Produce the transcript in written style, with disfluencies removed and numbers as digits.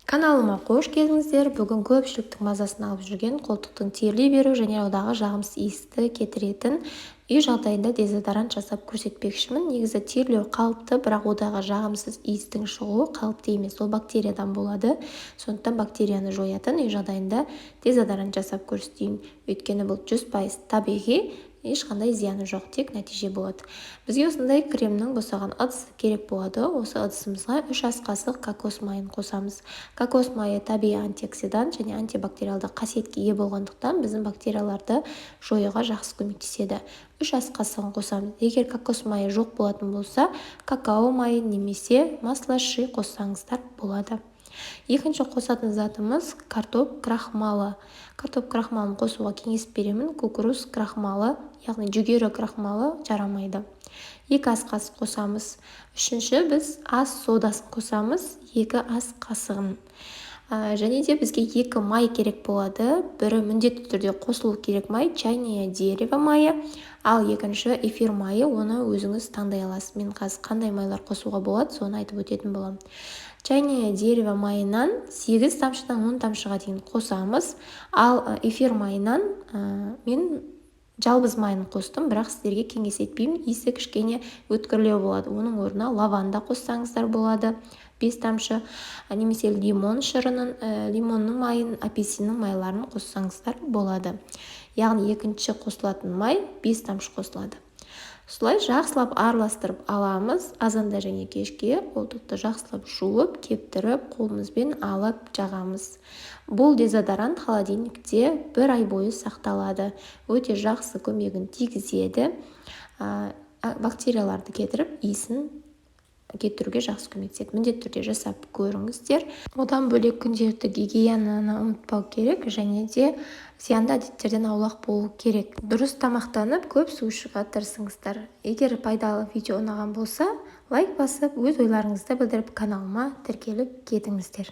Каналыма қош келдіңіздер. Бүгін көпшіліктің мазасын алып жүрген қолтықтың терілей беру және одағы жағымсыз иісті кетіретін үй жағдайында дезодорант жасап көрсетпекшімін. Негізі терілеу қалыпты, бірақ одағы жағымсыз иістің шығуы қалыпты емес. Ол бактериядан болады. Сондықтан бактерияны жоятын үй жағдайында дезодорант жасап көрсетейін. Өйткені бұл 100% табиғи, ешқандай зияны жоқ, тек нәтиже болады. Бізге осындай кремнің босаған ыдысы керек болады. Осы ыдысымызға 3 ас қасық кокос майын қосамыз. Кокос майы табиғи антиоксидант және антибактериалды қасиетке ие болғандықтан біздің бактерияларды жоюға жақсы көмектеседі. 3 ас қасығын қосамыз. Егер кокос майы жоқ болатын болса, какао майы немесе масло ши қоссаңыздар болады. Екінші қосатын затымыз картоп крахмалы. Картоп крахмалын қосуға кеңес беремін. Кукуруз крахмалы, яғни жүгері крахмалы жарамайды. 2 ас қасық қосамыз. Үшінші біз ас содасын қосамыз, 2 ас қасығын. Және де бізге 2 май керек болады. Бірі міндетті түрде қосылу керек май, чайное дерево майы, ал екінші эфир майы, оны өзіңіз таңдай аласыз. Мен қазір қандай майлар қосуға болады, соны айтып өтетін боламын. Чайное дерево майынан 8 тамшыдан 10 тамшыға дейін қосамыз, ал эфир майынан мен жалбыз майын қостым, бірақ сіздерге кеңес етпеймін, иісі кішкене өткірлеу болады. Оның орнына лаванда қоссаңыздар болады, 5 тамшы, немесе лимон шырынын, лимонның майын, апельсиннің майларын қоссаңыздар болады. Яғни екінші қосылатын май 5 тамшы қосылады. Солай жақсылап араластырып аламыз. Азанда және кешке қолтықты жақсылап жуып, кептіріп, қолымызбен алып жағамыз. Бұл дезодорант холодильникте 1 ай бойы сақталады. Өте жақсы көмегін тигізеді. Бактерияларды кетіріп, иісін кетіруге жақсы көмектеседі. Міндетті түрде жасап көріңіздер. Одан бөлек күнделікті гигиенаны ұмытпау керек, және де зиянды әдеттерден аулақ болу керек. Дұрыс тамақтанып, көп су ішуге тырысыңыздар. Егер пайдалы видео ұнаған болса, лайк басып, өз ойларыңызды білдіріп, каналыма тіркеліп кетіңіздер.